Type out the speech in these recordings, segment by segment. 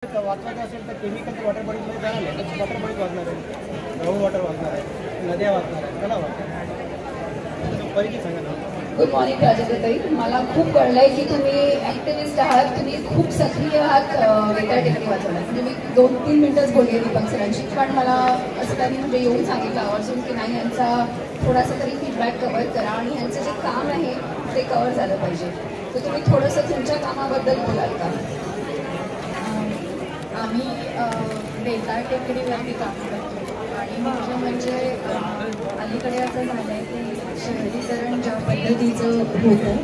वाचवायचं असेल तर केमिकल वॉटर बॉडीजमध्ये जाणार नाही, तर वॉटर बॉडीज वाचणार आहे, ग्राउंड वॉटर वाचणार आहे, नद्या वाचणार आहे, तलाव वाचणार परिचय सांगा ना. गुड मॉर्निंग प्राजक्ताई. मला खूप कळलंय की तुम्ही ॲक्टिव्हिस्ट आहात, तुम्ही खूप सक्रिय आहात वेगळ्या टेक्निक वाचवण्यात. म्हणजे मी 2-3 मिनिटंच बोलले दीपक सरांशी, पण मला असं त्यांनी म्हणजे येऊन सांगितलं आवर्जून की नाही, यांचा थोडासा तरी फीडबॅक कव्हर करा आणि यांचं जे काम आहे ते कव्हर झालं पाहिजे. तर तुम्ही थोडंसं तुमच्या कामाबद्दल बोलाल का? आम्ही बेताळ टेकडीवरती काम करतो आणि मुख्य म्हणजे अलीकडे असं झालं आहे की शहरीकरण ज्या पद्धतीचं होतं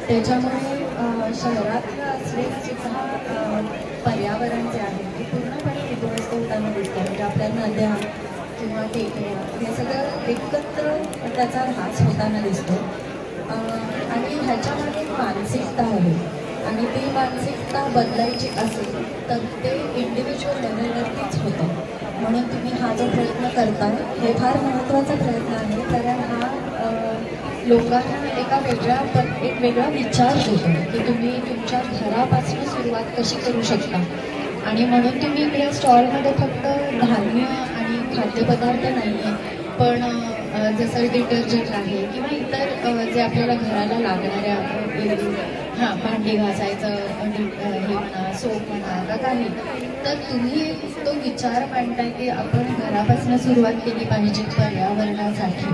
त्याच्यामुळे शहरातलं असलेलं सुद्धा पर्यावरण जे आहे ते पूर्णपणे उद्ध्वस्त होताना दिसतं. म्हणजे आपल्या नद्या किंवा टेकड्या हे सगळं एकत्र त्याचा ऱ्हास होताना दिसतो आणि ह्याच्यामध्ये एक मानसिकता आहे आणि ती मानसिकता बदलायची असेल तर ते इंडिव्हिज्युअल लेवलवरतीच होतं. म्हणून तुम्ही हा जो प्रयत्न करताय हे फार महत्त्वाचा प्रयत्न आहे, कारण हा लोकांना एक वेगळा विचार देतो की तुम्ही तुमच्या घरापासून सुरुवात कशी करू शकता. आणि म्हणून तुम्ही इकडे स्टॉलमध्ये फक्त धान्य आणि खाद्यपदार्थ नाही आहे, पण जसं डिटर्जंट आहे किंवा इतर जे आपल्याला घराला लागणाऱ्या भांडी घासायचं हे म्हणा, सोप म्हणा का काही, तर तुम्ही तो विचार मांडताय की आपण घरापासून सुरुवात केली पाहिजे पर्यावरणासाठी.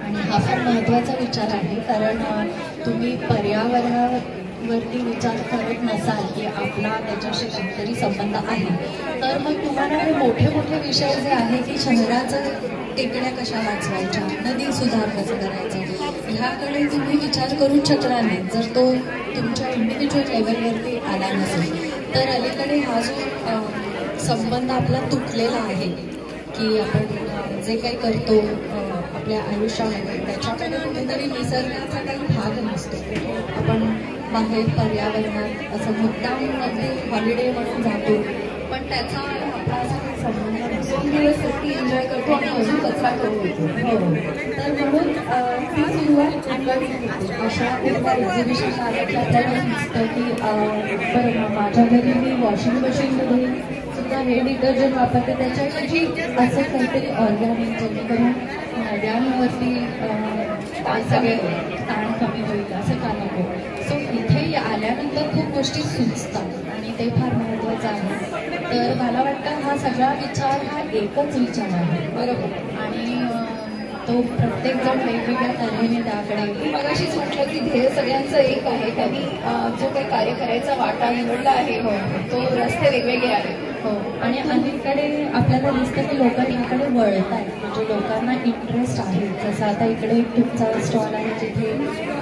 आणि हा फार महत्त्वाचा विचार आहे, कारण तुम्ही पर्यावरणावरती विचार करत नसाल की आपला त्याच्याशी काहीतरी संबंध आहे, तर मग तुम्हाला हे मोठे मोठे विषय जे आहे की शहराचं टेकड्या कशा वाचवायच्या, नदी सुधार कसं करायचं, ह्याकडे तुम्ही विचार करू शकणार नाही जर तो तुमच्या इंडिव्हिज्युअल लेवलवरती आला नसेल. तर अलीकडे हा जो संबंध आपला तुटलेला आहे की आपण जे काही करतो आपल्या आयुष्यामध्ये त्याच्याकडे कुठेतरी निसर्गाचा काही भाग नसतो. आपण बाहेर पर्यावरणात असं मुद्दाम अगदी हॉलिडे म्हणून जातो, पण त्याचा आपला असा काही संबंध नसतो. 2 दिवस सुट्टी एन्जॉय करतो आणि अजून कचरा करू येतो. हो, तर म्हणून ती सुरुवात अशा कुठल्या एक्झिबिशन आल्या की आपल्याला दिसतं की बरं माझ्या घरी मी वॉशिंग मशीनमध्ये सुद्धा हे डिटर्जंट वापरते, त्याच्याऐवजी असं काहीतरी ऑर्गॅनिक जेणेकरून नद्यांवरती सगळे ताण कमी होईल असं का नको. सो इथे आल्यानंतर खूप गोष्टी सुचतात आणि ते फार महत्त्वाचं आहे. तर मला वाटतं हा सगळा विचार हा एकच विचार आहे, बरोबर, आणि तो प्रत्येकजण वेगवेगळ्या तऱ्हेने त्याकडे. मगाशीच म्हटलं की ध्येय सगळ्यांचं एक आहे. त्यांनी जो काही कार्य करायचा वाटा निवडला आहे तो रस्ते वेगवेगळे आहेत. हो, आणि अलीकडे आपल्याला दिसतं की लोक याकडे वळत आहेत, म्हणजे लोकांना इंटरेस्ट आहे. जसं आता इकडे तुमचा स्टॉल आहे जिथे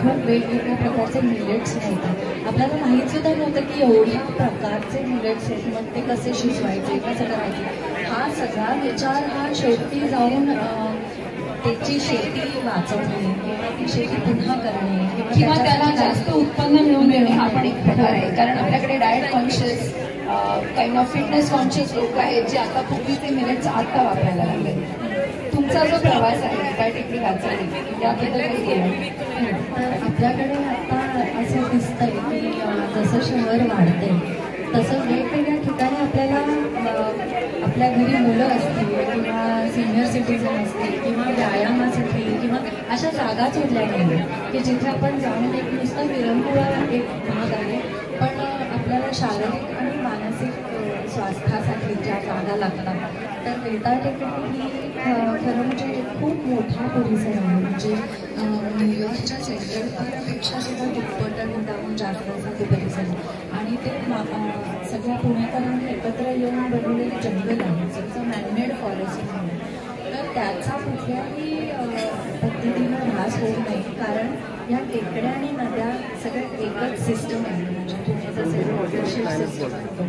खूप वेगवेगळ्या प्रकारचे मिलेट्स मिळतात. आपल्याला माहीत सुद्धा नव्हतं की एवढ्या प्रकारचे मिलेट्स आहेत, मग ते कसे शिजवायचे, कसं करायचे. हा सगळा विचार हा शेवटी जाऊन त्याची शेती वाचवणे किंवा ती शेती पुन्हा करणे किंवा त्याला जास्त उत्पन्न मिळवून देणे हा पण एक प्रकार आहे. कारण आपल्याकडे diet conscious kind of fitness conscious लोक आहेत जे आता पूर्वीचे मिलेट्स आता वापरायला लागले. तुमचा जो प्रवास आहे काय टेक्निक वाचवणे याबद्दल काही बोला. तर आपल्याकडे आता असं दिसतंय की जसं शहर वाढते तसं वेगवेगळ्या ठिकाणी आपल्याला आपल्या घरी मुलं असतील किंवा सिनियर सिटीजन असतील किंवा व्यायामासाठी किंवा अशा जागाच उरल्या नाही की जिथे आपण जाऊन एक नुसतं विरंगुळा एक भाग आहे, पण आपल्याला शारीरिक आणि मानसिक स्वास्थ्यासाठी ज्या जागा लागतात. तर बेताळ टेकडी ही खरं म्हणजे खूप मोठा परिसर आहे. म्हणजे न्यूयॉर्कच्या सेंट्रल पार्कपेक्षा सुद्धा दुप्पट आणि त्याहून जास्त असा तो परिसर आणि ते सगळ्या पुणेकरांनी एकत्र येऊन बनवलेले जंगल आहे, जसं मॅनमेड फॉरेस्ट म्हणून. तर त्याचा कुठल्याही पद्धतीनं ऱ्हास होऊ नये, कारण ह्या टेकड्या आणि नद्या सगळ्यात एकच सिस्टम आहे. म्हणजे तुम्ही जसे वॉटरशिप सिस्टम म्हणतो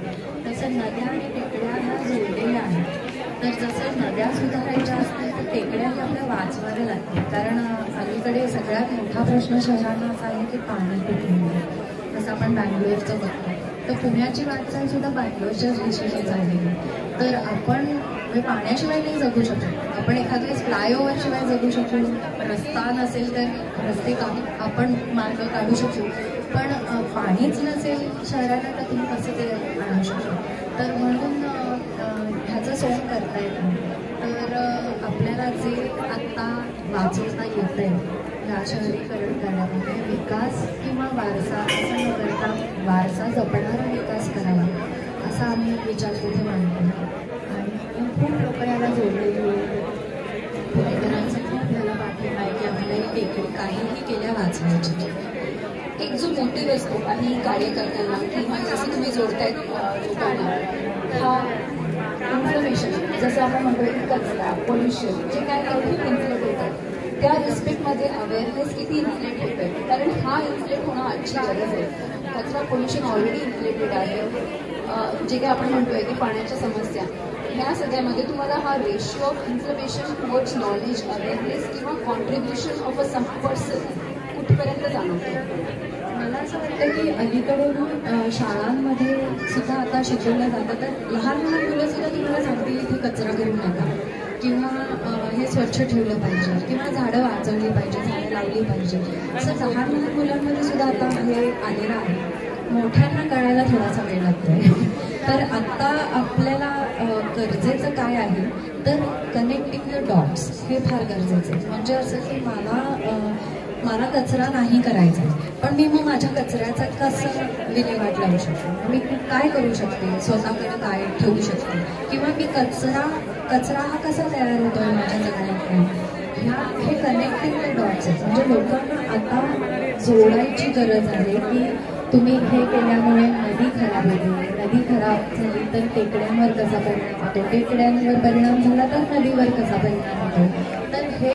तसं नद्या आणि टेकड्या ह्या जोडलेल्या आहेत. तर जसं नद्या सुधारायच्या असतील तर टेकड्याही आपल्या वाचवायला लागतील, कारण अलीकडे सगळ्यात मोठा प्रश्न शहरांना असा आहे की पाणी कुठून मिळेल. जसं आपण बँगलोरचं बघतो तर पुण्याची वाटचाल सुद्धा बँगलोरच्याच दिशेने झालेली. तर आपण पाण्याशिवाय नाही जगू शकत. आपण एखाद्या फ्लायओव्हरशिवाय जगू शकू, रस्ता नसेल तर रस्ते आपण मार्ग काढू शकू, पण पाणीच नसेल शहराला तर तुम्ही कसं ते आणू शकतो. तर म्हणून ह्याचं सोंग करता येतं. तर आपल्याला जे आत्ता वाचवता येतं आहे या शहरीकरण करण्यामध्ये विकास किंवा वारसा असं न करता वारसा जपणारा विकास करावा असा आम्ही एक विचार तिथे मांडतो. आणि खूप लोक याला जोडलेली आहेत. पुणेकरांचा खूप याला पाठिंबा आहे की आम्हाला ही टेकडी काहीही केल्या वाचवायची. एक जो मोटिव्ह असतो काही कार्य करताना किंवा जसं तुम्ही जोडतायत लोकांना हा इन्फॉर्मेशन जसं आपण म्हणतो की कचरा पोल्युशन जे काय खूप इन्फ्लेट होतात त्या रिस्पेक्टमध्ये अवेअरनेस किती इन्फ्लेट होत आहे. कारण हा इन्फ्लेट होणं आजची गरज आहे. कचरा पोल्युशन ऑलरेडी इन्फ्लेटेड आहे. जे काही आपण म्हणतोय की पाण्याच्या समस्या ह्या सगळ्यामध्ये तुम्हाला हा ratio of information towards knowledge awareness किंवा contribution of a some person कुठपर्यंत जाणवतो. मला असं वाटतं की अलीकडून शाळांमध्ये सुद्धा आता शिकवलं जातं. तर लहान लहान मुलं सुद्धा तुम्हाला सांगतील इथे कचरा करू नका किंवा हे स्वच्छ ठेवलं पाहिजे किंवा झाडं वाचवली पाहिजे, झाडं लावली पाहिजे. असं लहान लहान मुलांमध्ये सुद्धा आता हे आलेलं आहे. मोठ्यांना कळायला थोडासा वेळ लागतोय. तर आत्ता आपल्याला गरजेचं काय आहे तर कनेक्टिंग द डॉट्स हे फार गरजेचं आहे. म्हणजे असं की मला कचरा नाही करायचा पण मी मग माझ्या कचऱ्याचा कसं विल्हेवाट लावू शकते, मी काय करू शकते, स्वतःकडे काय ठेवू शकते किंवा मी कचरा हा कसा तयार होतो माझ्या जगण्यात. हे कनेक्टिंग द डॉट्स आहेत. म्हणजे लोकांना आता जोडायची गरज आहे की तुम्ही हे केल्यामुळे नदी खराब होते, नदी खराब झाली तर टेकड्यांवर कसा परिणाम होतो, टेकड्यांवर परिणाम झाला तर नदीवर कसा परिणाम होतो. तर हे